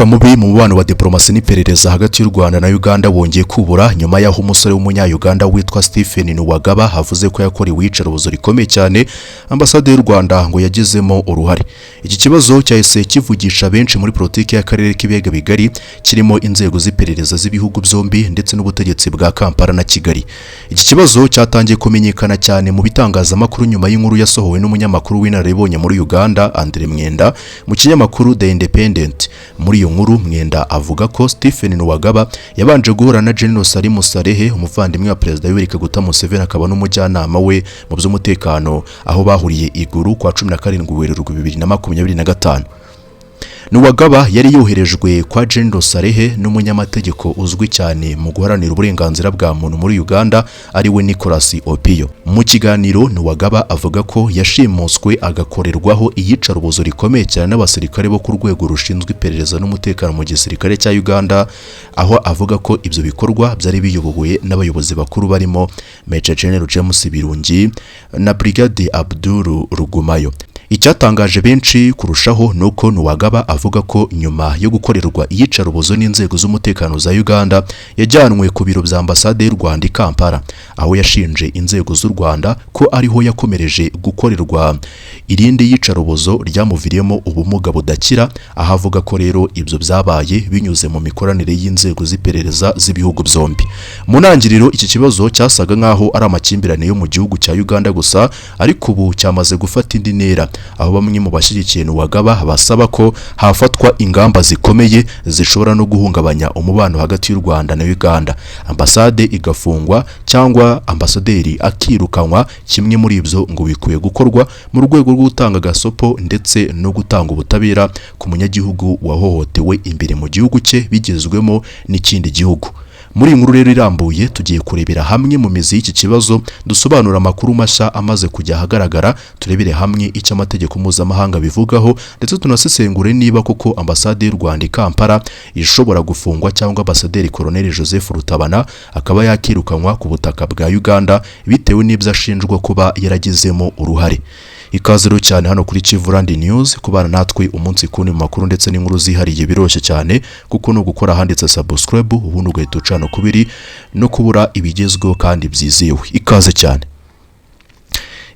mubi mu mubano wa diplomasi n'iperereza hagati y'u Rwanda na Uganda wongeye kubura nyuma yaho umusore w'umunya-Uganda witwa Stephen Nuwagaba havuze ko yakorewe iyicarubozo rikomeye cyane Ambasaderi y'u Rwanda ngo yagizemo uruhare. Iki kibazo cyahise kivugisha benshi muri politiki y'akarere k'ibiyaga bigari kirimo inzego z'iperereza z'ibihugu byombi ndetse n'ubutegetsi bwa Kampala na Kigali. Iki kibazo cyatangiye kumenyekana cyane mu bitangazamakuru nyuma y'inkuru yasohowe n'umunyamakuru w'inararibonye muri Uganda Andrew Mwenda mu kinyamakuru The Independent. Muri iyo nkuru Mwenda avuga ko Stephen Nuwagaba yabanje guhura na General Sali Musarehe umuvandimwe wa Perezida Yoweri Museveni akaba n'umujyanama we mu by'umutekano aho bahuriye iguru kwa 17 Werurwe 2025. Nuwagaba yari yoherejwe kwa General Sarehe n'umunyamategeko uzwi cyane mu guharanira uburenganzira bwa muntu muri Uganda ari we Nicholas Opio. Mu kiganiro Nuwagaba avuga ko yashimuswe agakorerwaho iyicarubozo rikomeye cyane n'abasirikare bo ku rwego rushinzwe iperereza n'umutekano mu gisirikare cya Uganda, aho avuga ko ibyo bikorwa byari biyobowe n'abayobozi bakuru barimo Major General James Birungi na Brigade Abdul Rugumayo. Icyatangaje benshi kurushaho nuko Nuwagaba avuga ko nyuma yo gukorerwa iyicarubozo n'inzego z'umutekano za Uganda yajyanwe ku biro bya Ambasaderi y'u Rwanda i Kampala, aho yashinje inzego z'u Rwanda ko ariho yakomereje gukorerwa irindi yicarubozo ryamuviriyemo ubumuga budakira, aho avuga ko rero ibyo byabaye binyuze mu mikoranire y'inzego z'iperereza z'ibihugu byombi. Mu ntangiriro iki kibazo cyasaga nkaho ari amakimbirane yo mu gihugu cya Uganda gusa, ariko ubu cyamaze gufata indi ntera, aho bamwe mu bashyigikiye Nuwagaba basaba ko hafatwa ingamba zikomeye zishobora no guhungabanya umubano hagati y'u Rwanda na Uganda, ambasade igafungwa cyangwa ambasaderi akirukanwa. Kimwe muri ibyo ngo bikwiye gukorwa mu rwego rwo gutanga gasopo ndetse no gutanga ubutabera ku munyagihugu wahohotewe imbere mu gihugu cye bigezwemo n'ikindi gihugu. Muri nkuru rero irambuye tugiye kurebera hamwe mu mizi y'iki kibazo, dusobanura amakuru mashya amaze kujya ahagaragara, turebere hamwe icyo amategeko mpuzamahanga bivugaho ndetse tunasesengure niba koko ambasade y'u Rwanda i Kampala ishobora gufungwa cyangwa Ambasaderi Col Joseph Rutabana akaba yakirukanwa ku butaka bwa Uganda bitewe n'ibyo ashinjwa kuba yaragizemo uruhare. Ikaze cyane hano kuri Kivu News kubana natwe umunsi kuni mu makuru ndetse n'inkuru zihariye biroshe cyane, kuko no gukora handitse subscribe ubundi ugahita ucana kubiri no kubura ibigezweho kandi byizewe. Ikaze cyane.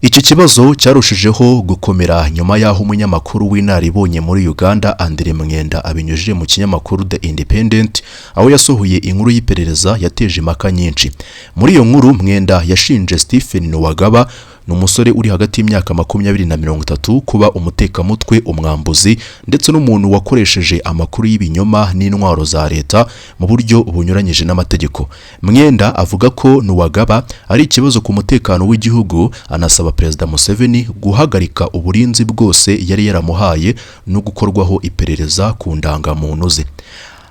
Iki kibazo cyarushijeho gukomera nyuma yaho umunyamakuru w'inararibonye muri Uganda Andrew Mwenda abinyujije mu kinyamakuru The Independent, aho yasohoye inkuru y'iperereza yateje impaka nyinshi. Muri iyo nkuru Mwenda yashinje Stephen Nuwagaba n'umusore uri hagati y'imyaka 20 na 30 kuba umutekamutwe, umwambuzi ndetse n'umuntu wakoresheje amakuru y'ibinyoma n'intwaro za leta mu buryo bunyuranyije n'amategeko. Mwenda avuga ko Nuwagaba ari ikibazo ku mutekano w'igihugu, anasaba Perezida Museveni guhagarika uburinzi bwose yari yaramuhaye no gukorwaho iperereza ku ndangamuntu ze.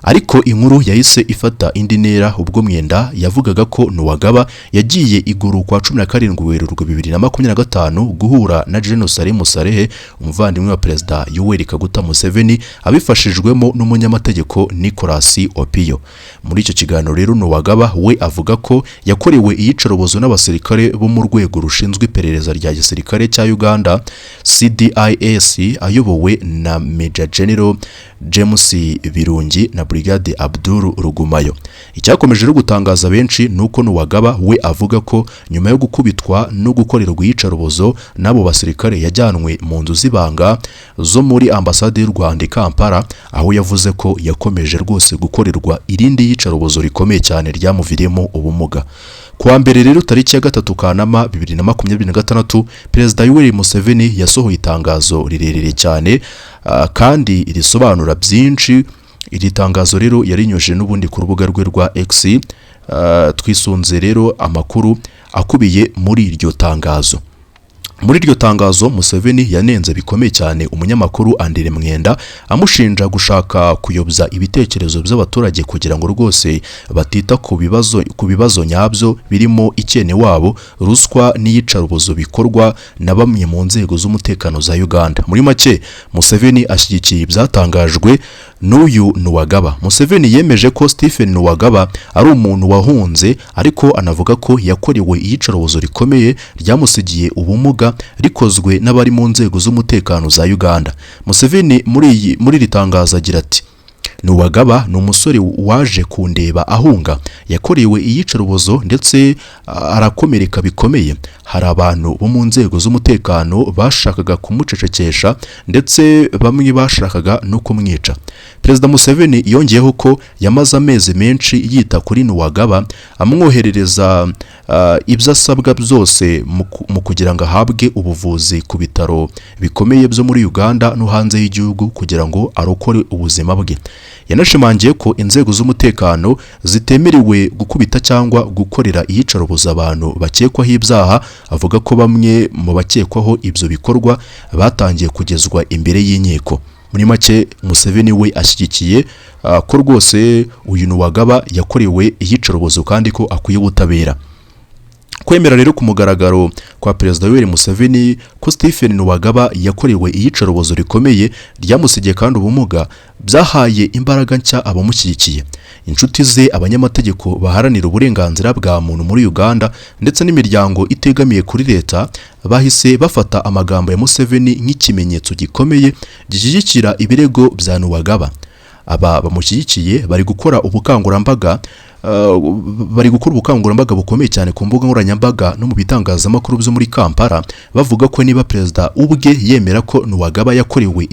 Ariko inkuru yahise ifata indi ntera ubwo Mwenda yavugaga ko Nuwagaba yagiye iguru kwa 17 Werurwe 2025 guhura na General Sali Musarehe umuvandimwe wa Perezida Yoweri Museveni abifashijwemo n'umunyamategeko Nicholas Opio. Muri icyo kiganiro rero Nuwagaba we avuga ko yakorewe iyicarubozo n'abasirikare bo mu rwego rushinzwe iperereza rya gisirikare cya Uganda CDIS ayobowe na Major General James Birungi na Brigade Abdul Rugumayo. Icyakomeje rero gutangaza benshi nuko Nuwagaba we avuga ko nyuma yo gukubitwa no gukorerwa iyicarubozo n'abo basirikare yajyanwe mu nzu zibanga zo muri Ambasade y'u Rwanda i Kampala, aho yavuze ko yakomeje rwose gukorerwa irindi yicarubozo rikomeye cyane ryamuviriyemo ubumuga. Kuwa mbere rero tariki ya 3 Kanama 2026 Perezida Yoweri Museveni yasohoye itangazo rirerire cyane kandi risobanura byinshi. Iri tangazo rero yarinyuje n'ubundi ku rubuga rwe rwa X. Twisunze rero amakuru akubiye muri iryo tangazo. Muri iryo tangazo Museveni yanenze bikomeye cyane umunyamakuru Andrew Mwenda amushinja gushaka kuyobya ibitekerezo by'abaturage kugira ngo rwose batita ku bibazo nyabyo birimo ikene wabo, ruswa n'iyicarubozo bikorwa na bamwe mu nzego z'umutekano za Uganda. Muri make Museveni ashyigikiye ibyatangajwe n'uyu Nuwagaba. Museveni yemeje ko Stephen Nuwagaba ari umuntu wahunze, ariko anavuga ko yakorewe iyicarubozo rikomeye ryamusigiye ubumuga rikozwe n'abari mu nzego z'umutekano za Uganda. Museveni muri iri tangazo agira ati Nuwagaba ni umusore waje kundeba ahunga, yakorewe iyicarubozo ndetse arakomereka bikomeye. Hari abantu bo mu nzego z'umutekano bashakaga kumucecekesha ndetse bamwe bashakaga no kumwica. Perezida Museveni yongeyeho ko yamaze amezi menshi yita kuri Nuwagaba, amwoherereza ibyo asabwa byose mu kugira ngo ahabwe ubuvuzi ku bitaro bikomeye byo muri Uganda no hanze y'igihugu kugira ngo arokore ubuzima bwe. Yanashimangiye ko inzego z'umutekano zitemerewe gukubita cyangwa gukorera iyicarubozo abantu bakekwaho ibyaha. Avuga ko bamwe mu bakekwaho ibyo bikorwa batangiye kugezwa imbere y'inkiko. Muri make Museveni we ashyigikiye ko rwose uyu Nuwagaba yakorewe iyicarubozo kandi ko akwiye ubutabera. Kwemera rero ku mugaragaro kwa Perezida Yoweri Museveni ko Stephen Nuwagaba yakorewe iyicarubozo rikomeye ryamusigiye kandi ubumuga byahaye imbaraga nshya abamushyigikiye. Inshuti ze, abanyamategeko baharanira uburenganzira bwa muntu muri Uganda ndetse n'imiryango itegamiye kuri leta bahise bafata amagambo ya Museveni nk'ikimenyetso gikomeye gishyigikira ibirego bya Nuwagaba. Aba bamushyigikiye bari gukora ubukangurambaga bukomeye cyane ku mbuga nkoranyambaga no mu bitangazamakuru byo muri Kampala, bavuga ko niba perezida ubwe yemera ko Nuwagaba yakorewe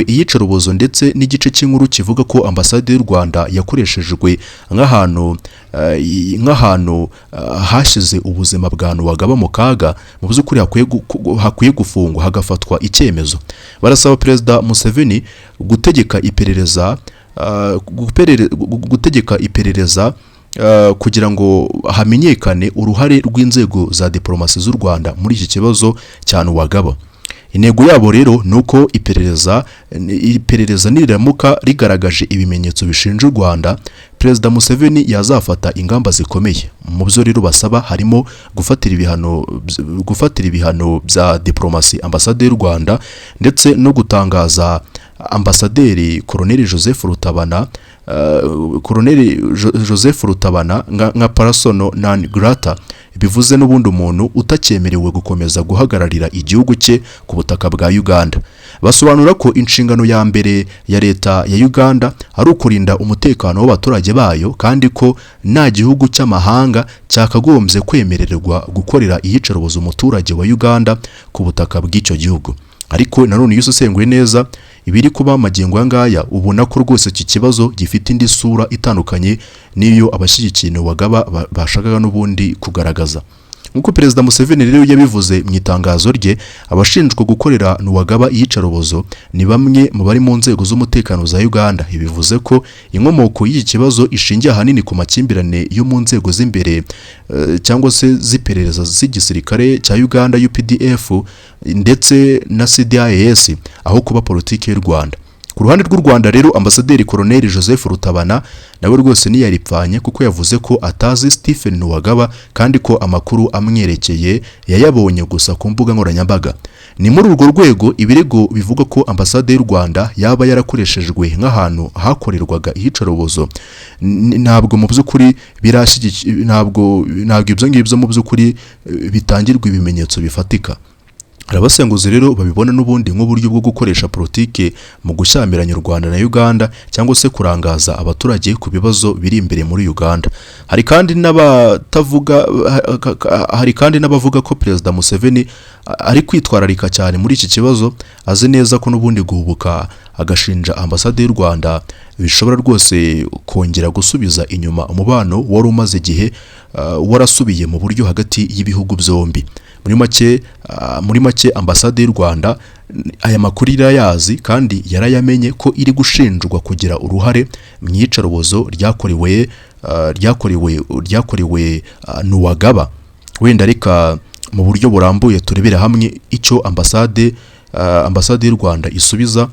iyicarubozo ndetse n'igice cy'inkuru kivuga ko Ambasaderi Rwanda yakoreshejwe nk'ahantu hashize ubuzima bwa Nuwagaba mu kaga, mu by'ukuri hakwiye gufungwa hagafatwa icyemezo. Barasaba Perezida Museveni gutegeka iperereza kugira ngo hamenyekane uruhare rw'inzego za diplomasi z'u Rwanda muri iki kibazo cya Nuwagaba. Intego yabo rero nuko iperereza niriramuka rigaragaje ibimenyetso bishinja u Rwanda, Perezida Museveni yazafata ingamba zikomeye. Mu byo rero basaba harimo gufatira ibihano bya diplomasi Ambasaderi Rwanda ndetse no gutangaza Ambasaderi Joseph Rutabana nka persona non grata, bivuze n'ubundi umuntu utakyemerewe gukomeza guhagararira igihugu cye ku butaka bwa Uganda. Basobanura ko inshingano ya mbere ya leta ya Uganda ari ukurinda umutekano w'abaturage bayo kandi ko nta gihugu cy'amahanga cyakagombye kwemererwa gukorera iyicarubozo umuturage wa Uganda ku butaka bw'icyo gihugu. Ariko nanone iyo usesenguye neza ibiri kuba magingo yangaya, ubona ko rwose iki kibazo gifite indi sura itandukanye n'iyo abashyigikiye Nuwagaba bashakaga n'ubundi kugaragaza. Nk'uko Perezida Museveni rero yabivuze mu itangazo rye, abashinjwa gukorera Nuwagaba iyicarubozo ni bamwe mu bari mu nzego z'umutekano za Uganda. Bivuze ko inkomoko y'iki kibazo ishingiye ahanini ku makimbirane yo mu nzego z'imbere cyangwa se z'iperereza z'igisirikare cya Uganda UPDF ndetse na CDIS aho kuba politiki y'u Rwanda. Ku ruhande rw'u Rwanda rero Ambasaderi Col Joseph Rutabana nawe rwose niyaripfanye kuko yavuze ko atazi Stephen Nuwagaba kandi ko amakuru amwerekeye yayabonye gusa ku mbuga nkoranyambaga. Ni muri urwo rwego ibirego bivuga ko Ambasade y'u Rwanda yaba yarakoreshejwe nk'ahantu hakorerwaga iyicarubozo ntabwo mu by'ukuri ntabwo ibyo ngibyo mu by'ukuri bitangirwa ibimenyetso bifatika. Abasenguzi rero babibona n'ubundi nk'uburyo bwo gukoresha politike mu gushyamiranya u Rwanda na Uganda cyangwa se kurangaza abaturage ku bibazo biri imbere muri Uganda. Hari kandi n'abavuga ko Perezida Museveni ari kwitwararika cyane muri iki kibazo, azi neza ko n'ubundi guhubuka agashinja Ambasade y'u Rwanda bishobora rwose kongera gusubiza inyuma umubano wari umaze igihe warasubiye mu buryo hagati y'ibihugu byombi. Muri make Ambasade y'u Rwanda aya makuru irayazi kandi yarayamenye ko iri gushinjwa kugira uruhare mu iyicarubozo ryakorewe Nuwagaba. Wenda reka mu buryo burambuye turebera hamwe icyo Ambasade y'u Rwanda isubiza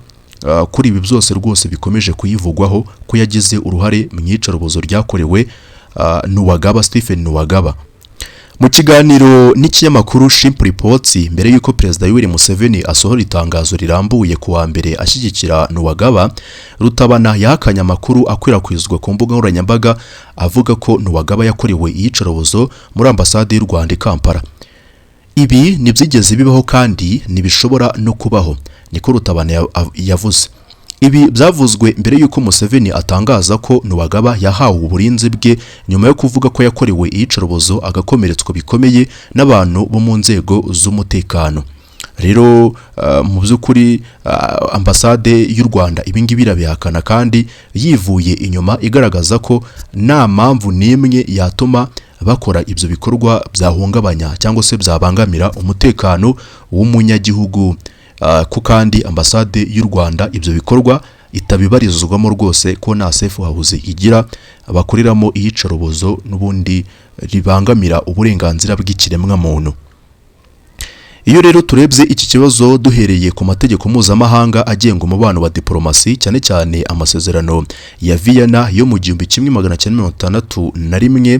kuri ibi byose rwose bikomeje kuyivugwaho ko yagize uruhare mu iyicarubozo ryakorewe Nuwagaba, Stephen Nuwagaba. Mu kiganiro n'ikinyamakuru Shimp Reports mbere yuko Perezida Yoweri Museveni asohora itangazo rirambuye ku wa mbere ashyigikira Nuwagaba, Rutabana yahakanye amakuru akwirakwizwa ku mbuga nkoranyambaga avuga ko Nuwagaba yakorewe iyicarubozo muri Ambasade y'u Rwanda i Kampala. ibi nibyigeze bibaho kandi nibishobora no kubaho, niko Rutabana yavuze. Ibi byavuzwe mbere yuko Museveni atangaza ko Nuwagaba yahawe uburinzi bwe nyuma yo kuvuga ko yakorewe iyicarubozo agakomeretswa bikomeye n'abantu bo mu nzego z'umutekano. Rero mu by'ukuri ambasade y'u Rwanda ibingibi irabihakana kandi yivuye inyuma igaragaza ko nta mpamvu n'imwe yatuma bakora ibyo bikorwa byahungabanya cyangwa se byabangamira umutekano w'umunyagihugu, ko kandi ambasade y'u Rwanda ibyo bikorwa itabibarizwamo rwose, ko nta safe house igira bakoreramo iyicarubozo n'ubundi ribangamira uburenganzira bw'ikiremwa muntu. Iyo rero turebye iki kibazo duhereye ku mategeko mpuzamahanga agenga umubano wa diplomasi, cyane cyane amasezerano ya Vienna yo mu 1961,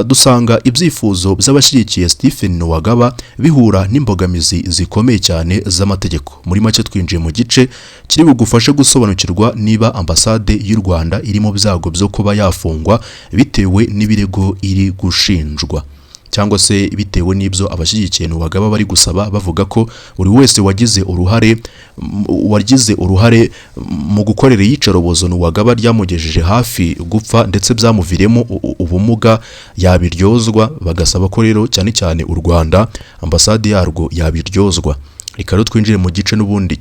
dusanga ibyifuzo by'abashyigikiye Stephen Nuwagaba bihura n'imbogamizi zikomeye cyane z'amategeko. Muri make twinjiye mu gice kiri bugufashe gusobanukirwa niba ambasade y'u Rwanda iri mu byago byo kuba yafungwa bitewe n'ibirego iri gushinjwa, cyangwa se bitewe n'ibyo abashyigikiye Nuwagaba bari gusaba, bavuga ko buri wese wagize uruhare mu gukorera iyicarubozo Nuwagaba ryamugejeje hafi gupfa ndetse byamuviremo ubumuga yabiryozwa. Bagasaba ko rero cyane cyane u Rwanda ambasade yarwo yabiryozwa. Reka twinjire mu gice n'ubundi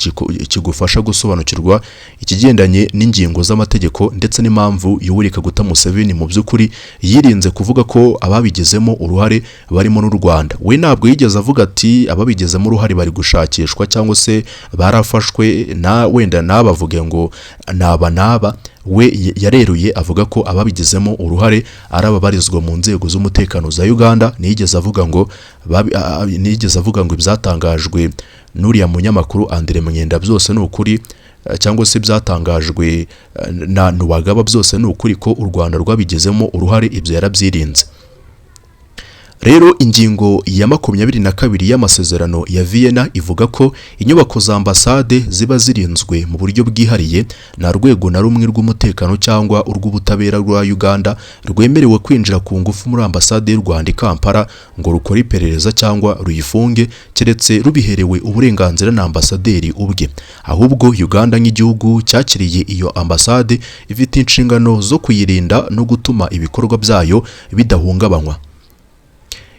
kigufasha gusobanukirwa ikigendanye n'ingingo z'amategeko ndetse n'impamvu Yoweri Museveni mu by'ukuri yirinze kuvuga ko ababigezemo uruhare barimo n'u Rwanda. We ntabwo yigeze avuga ati ababigezemo uruhare bari gushakishwa cyangwa se barafashwe, wenda nabavuge ngo naba. We yareruye avuga ko ababigezemo uruhare ari ababarizwa mu nzego z'umutekano za Uganda. Nigeze avuga ngo ibyatangajwe n'uriya munyamakuru Andrew Mwenda byose ni ukuri, cyangwa se byatangajwe na Nuwagaba byose ni ukuri, ko u Rwanda rwabigezemo uruhare, ibyo yarabyirinze. Rero ingingo ya 22 y'amasezerano ya Vienna ivuga ko inyubako za ambasade ziba zirinzwe mu buryo bwihariye, na rwego na rumwe rw'umutekano cyangwa urw'ubutabera rwa Uganda rwemerewe kwinjira ku ngufu muri ambasade y'u Rwanda i Kampala ngo rukore iperereza cyangwa ruyifunge, keretse rubiherewe uburenganzira na ambasaderi ubwe. Ahubwo Uganda nk'igihugu cyakiriye iyo ambasade ifite inshingano zo kuyirinda no gutuma ibikorwa byayo bidahungabanywa.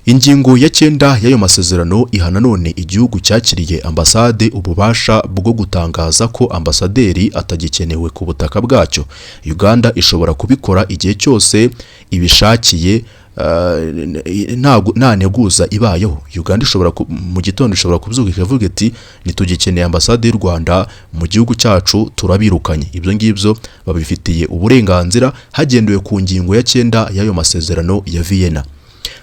Ingingo ya 9 y'ayo masezerano ihana none igihugu cyakiriye ambasade ububasha bwo gutangaza ko ambasaderi atagikenewe ku butaka bwacyo. Uganda ishobora kubikora igihe cyose ibishakiye, nta neguza ibayeho. Uganda ishobora mu gitondo ishobora kubyuka ikavuga iti nitugikeneye ambasade y'u Rwanda mu gihugu cyacu turabirukanye. Ibyo ngibyo babifitiye uburenganzira hagendewe ku ngingo ya 9 y'ayo masezerano ya Vienna.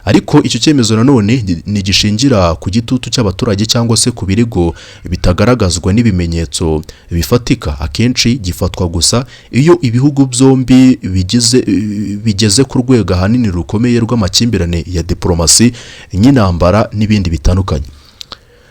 Ariko icyo cyemezo nanone ni gishingira ku gitutu cy'abaturage cyangwa se ku birego bitagaragazwa n'ibimenyetso bifatika. Akenshi gifatwa gusa iyo ibihugu byombi bigeze ku rwego ahanini rukomeye rw'amakimbirane ya diplomasi nk'intambara n'ibindi bitandukanye.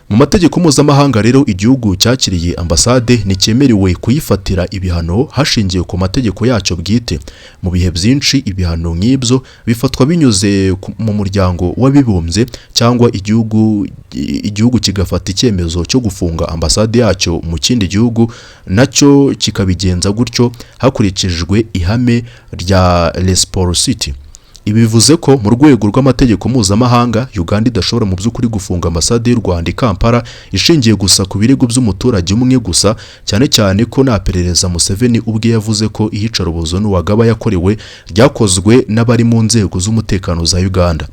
Mu mategeko mpuzamahanga rero igihugu cyakiriye ambasade nicyemerewe kuyifatira ibihano hashingiye ku mategeko yacyo bwite. Mu bihe byinshi ibihano nk'ibyo bifatwa binyuze mu muryango w'abibumbye, cyangwa igihugu kigafata icyemezo cyo gufunga ambasade yacyo mu kindi gihugu, nacyo kikabigenza gutyo hakurikijwe ihame rya reciprocity. Ibi bivuze ko mu rwego rw'amategeko mpuzamahanga Uganda idashobora mu by'ukuri gufunga ambasade y'u Rwanda i Kampala ishingiye gusa ku birego by'umuturage umwe gusa, cyane cyane ko nta perereza Museveni ubwe yavuze ko iyicarubozo Nuwagaba yakorewe ryakozwe n'abari mu nzego z'umutekano za Uganda.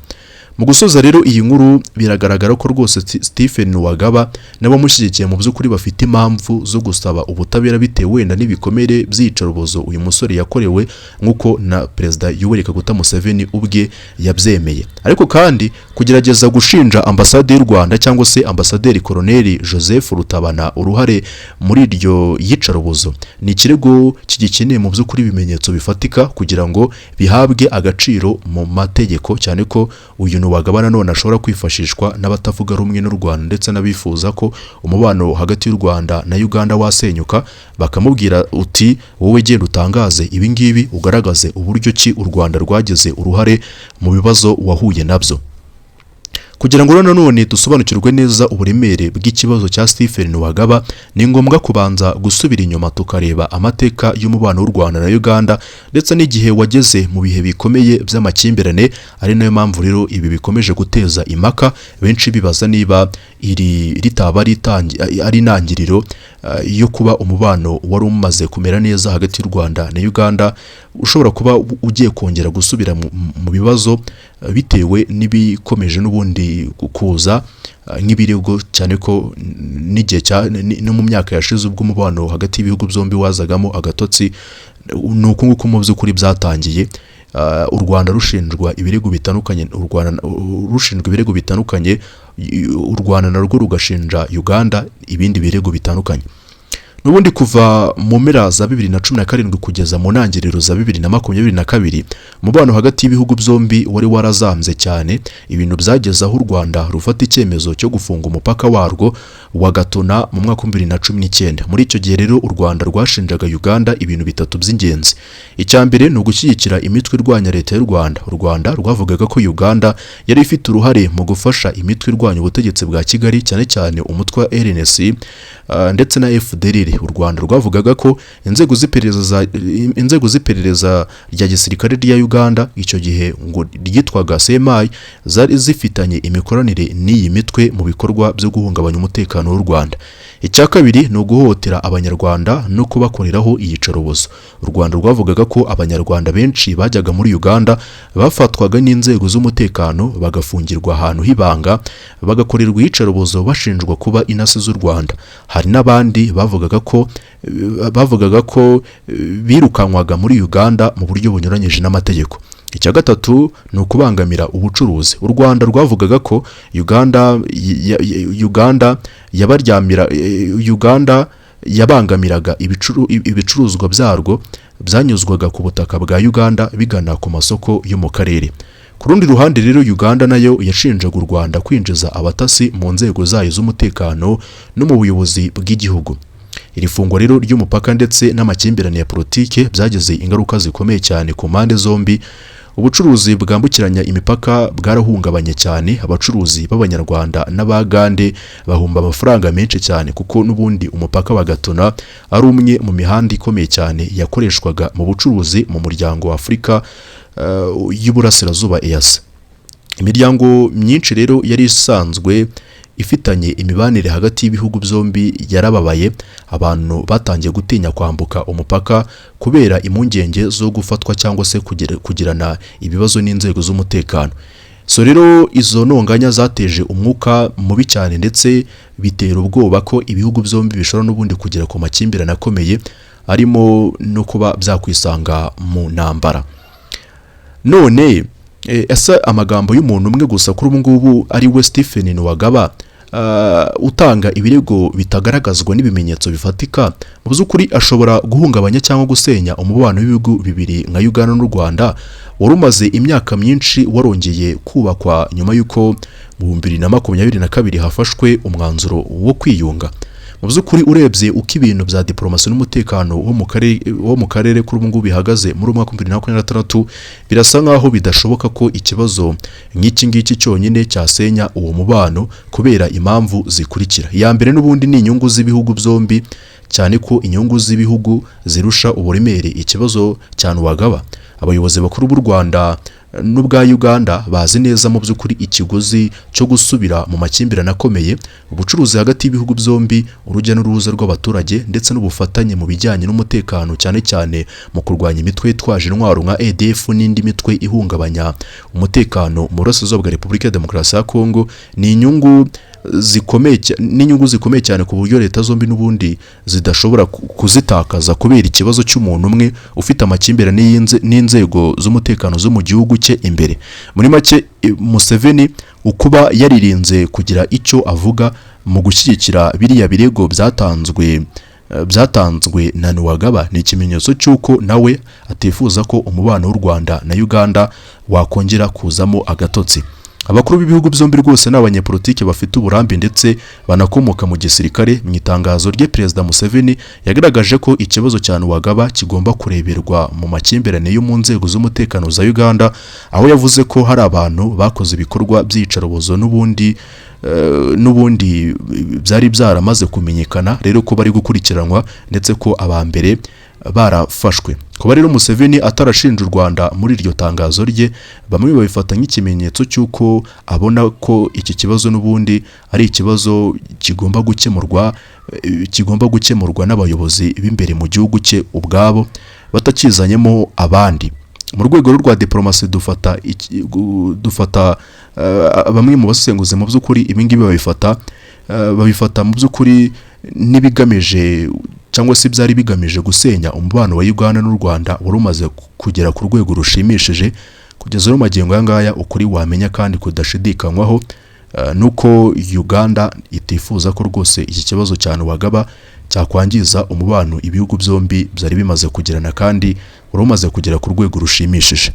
Mu gusoza rero iyi nkuru biragaragara ko rwose Stephen Nuwagaba n'abamushyigikiye mu by'ukuri bafite impamvu zo gusaba ubutabera bitewe wenda n'ibikomere by'iyicarubozo uyu musore yakorewe, nk'uko na Perezida Yoweri Museveni ubwe yabyemeye. Ariko kandi kugerageza gushinja ambasade y'u Rwanda cyangwa se Ambasaderi Col Joseph Rutabana uruhare muri iryo yicarubozo ni ikirego kigikeneye mu by'ukuri ibimenyetso bifatika kugira ngo bihabwe agaciro mu mategeko, cyane ko uyu Nuwagaba none ashobora kwifashishwa n'abatavuga rumwe n'u Rwanda ndetse n'abifuza ko umubano hagati y'u Rwanda na Uganda wasenyuka, bakamubwira uti wowe genda utangaze ibi ngibi ugaragaze uburyo ki u Rwanda rwagize uruhare mu bibazo wahuye nabyo. Kugira ngo nanone dusobanukirwe neza uburemere bw'ikibazo cya Stephen Nuwagaba, ni ngombwa kubanza gusubira inyuma tukareba amateka y'umubano w'u Rwanda na Uganda ndetse n'igihe wageze mu bihe bikomeye by'amakimbirane. Ari nayo mpamvu rero ibi bikomeje guteza impaka, benshi bibaza niba iri ritaba ari intangiriro yo kuba umubano wari umaze kumera neza hagati y'u Rwanda na Uganda ushobora kuba ugiye kongera gusubira mu bibazo bitewe n'ibikomeje n'ubundi kuza nk'ibirego, cyane ko n'igihe no mu myaka yashize ubwo umubano hagati y'ibihugu byombi wazagamo agatotsi. Nuko nguko mu by'ukuri byatangiye, u Rwanda rushinjwa ibirego bitandukanye, u Rwanda narwo rugashinja Uganda ibindi birego bitandukanye. Nubundi kuva mu mpera za 2017 kugeza mu ntangiriro za 2022 umubano hagati y'ibihugu byombi wari warazambye cyane, ibintu byageza aho u Rwanda rufata icyemezo cyo gufunga umupaka warwo wa Gatuna mu mwaka 2019. Muri icyo gihe rero u Rwanda rwashinjaga Uganda ibintu bitatu by'ingenzi. Icyambere ni ugushyigikira imitwe irwanya leta y'u Rwanda. U Rwanda rwavugaga ko Uganda yari ifite uruhare mu gufasha imitwe irwanya ubutegetsi bwa Kigali, cyane cyane umutwe wa RNC ndetse na FDLR. U Rwanda rwavugaga ko inzego z'iperereza rya gisirikare rya Uganda icyo gihe ngo ryitwaga CMI zari zifitanye imikoranire n'iyi mitwe mu bikorwa byo guhungabanya umutekano w'u Rwanda. Icya kabiri ni uguhohotera abanyarwanda no kubakoreraho iyicarubozo. U Rwanda rwavugaga ko abanyarwanda benshi bajyaga muri Uganda bafatwaga n'inzego z'umutekano bagafungirwa ahantu hibanga, bagakorerwa iyicarubozo bashinjwa kuba intasi z'u Rwanda. Hari n'abandi bavugaga ko birukanwaga muri Uganda mu buryo bunyuranyije n'amategeko. Icya gatatu ni ukubangamira ubucuruzi. U Rwanda rwavugaga ko Uganda yabangamiraga ibicuruzwa byarwo byanyuzwaga ku butaka bwa Uganda bigana ku masoko yo mu karere. Ku rundi ruhande rero Uganda nayo yashinjaga u Rwanda kwinjiza abatasi mu nzego zayo z'umutekano no mu buyobozi bw'igihugu. Iri fungwa rero ry'umupaka ndetse n'amakimbirane ya politike byagize ingaruka zikomeye cyane ku mpande zombi. Ubucuruzi bwambukiranya imipaka bwarahungabanye cyane, abacuruzi b'abanyarwanda n'abagande bahumba amafaranga menshi cyane, kuko n'ubundi umupaka wa Gatuna ari umwe mu mihanda ikomeye cyane yakoreshwaga mu bucuruzi mu muryango wa Afurika y'Uburasirazuba EAC. Imiryango myinshi rero yari isanzwe ifitanye imibanire hagati y'ibihugu byombi yarababaye. Abantu batangiye gutinya kwambuka umupaka kubera impungenge zo gufatwa cyangwa se kugirana ibibazo n'inzego z'umutekano. So rero izo ntonganya zateje umwuka mubi cyane ndetse bitera ubwoba ko ibihugu byombi bishobora n'ubundi kugera ku makimbirane akomeye, arimo no kuba byakwisanga mu ntambara. None ese amagambo y'umuntu umwe gusa kuri ubu ngubu ari we Stephen Nuwagaba utanga ibirego bitagaragazwa n'ibimenyetso bifatika, mu by'ukuri ashobora guhungabanya cyangwa gusenya umubano w'ibihugu bibiri nka Uganda n'u Rwanda wari umaze imyaka myinshi warongeye kubakwa nyuma y'uko mu 2022 hafashwe umwanzuro wo kwiyunga. Mu by'ukuri urebye uko ibintu bya diplomasi n'umutekano wo mu karere kuri ubu ngubu bihagaze muri mwaka 2026, birasa nkaho bidashoboka ko ikibazo nk'iki ngiki cyonyine cyasenya uwo mubano kubera impamvu zikurikira. Ya mbere n'ubundi ni inyungu z'ibihugu byombi, cyane ko inyungu z'ibihugu zirusha uburemere ikibazo cya Nuwagaba. Abayobozi bakuru b'u Rwanda n'ubwa Uganda bazi neza mu by'ukuri ikiguzi cyo gusubira mu makimbirane akomeye, ubucuruzi hagati y'ibihugu byombi, urujya n'uruza rw'abaturage ndetse n'ubufatanye mu bijyanye n'umutekano, cyane cyane mu kurwanya imitwe yitwaje intwaro nka ADF n'indi mitwe ihungabanya umutekano mu burasirazuba bwa Repubulika ya Demokarasi ya Kongo. Ni inyungu zikomeye cyane ku buryo leta zombi n'ubundi zidashobora kuzitakaza kubera ikibazo cy'umuntu umwe ufite amakimbirane n'inzego z'umutekano zo mu gihugu cye imbere. Muri make Museveni ukuba yaririnze kugira icyo avuga mu gushyigikira biriya birego byatanzwe na Nuwagaba ni ikimenyetso cy'uko nawe atifuza ko umubano w'u Rwanda na Uganda wakongera kuzamo agatotsi. abakuru b'ibihugu byombi rwose n'abanyepolitike bafite uburambe ndetse banakomoka mu gisirikare. Mu itangazo rye Perezida Museveni yagaragaje ko ikibazo cya Nuwagaba kigomba kureberwa mu makimbirane yo mu nzego z'umutekano za Uganda, aho yavuze ko hari abantu bakoze ibikorwa by'iyicarubozo n'ubundi byari byaramaze kumenyekana, rero ko bari gukurikiranwa ndetse ko abambere barafashwe. Kuba rero Museveni atarashinja u Rwanda muri iryo tangazo rye, bamwe babifata nk'ikimenyetso cy'uko abona ko iki kibazo n'ubundi ari ikibazo kigomba gukemurwa n'abayobozi b'imbere mu gihugu cye ubwabo batakizanyemo abandi. Mu rwego rwa diplomasi dufata bamwe mu basenguzi mu by'ukuri ibingibi babifata mu by'ukuri n'ibigamije cyangwa se byari bigamije gusenya umubano wa Uganda n'u Rwanda wari umaze kugera ku rwego rushimishije. Kugeza no magingo yangaya ukuri wamenya kandi kudashidikanywaho nuko Uganda itifuza ko rwose iki kibazo cya Nuwagaba cyakwangiza umubano ibihugu byombi byari bimaze kugirana kandi wari umaze kugera ku rwego rushimishije.